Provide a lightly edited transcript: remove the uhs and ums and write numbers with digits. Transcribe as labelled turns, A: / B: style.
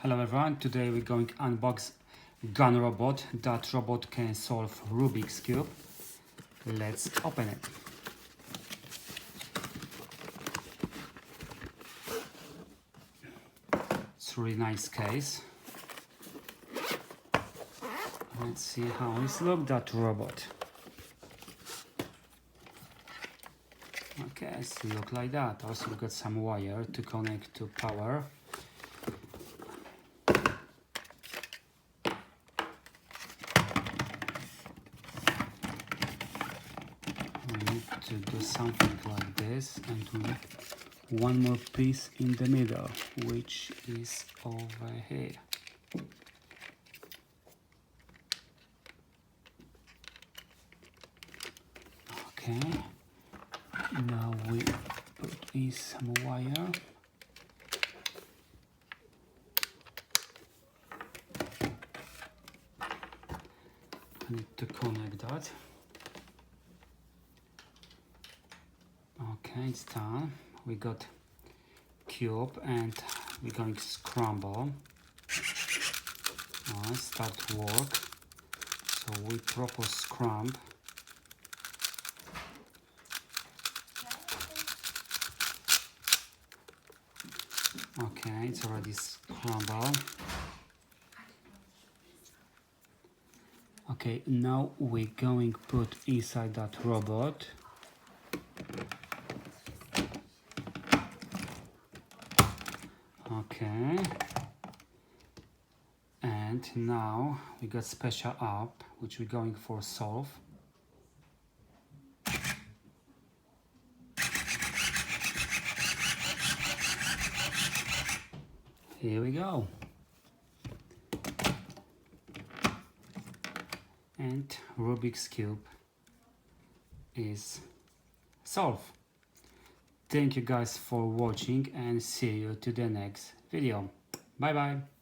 A: Hello everyone, today we're going to unbox Gan Robot. That robot can solve Rubik's Cube. Let's open it. It's a really nice case. Let's see how it's look, that robot. Okay, so look like that. Also we got some wire to connect to power. We need to do something like this, and we need one more piece in the middle, which is over here. Okay, now we put in some wire. I need to connect that. Okay, it's done. We got cube and we're going to scramble. Start work. So we proper scramble. Okay, it's already scrambled. Okay, now we're going to put inside that robot. Okay, and now we got special app which we're going for solve. Here we go. And Rubik's Cube is solved. Thank you guys for watching and see you to the next video. Bye bye.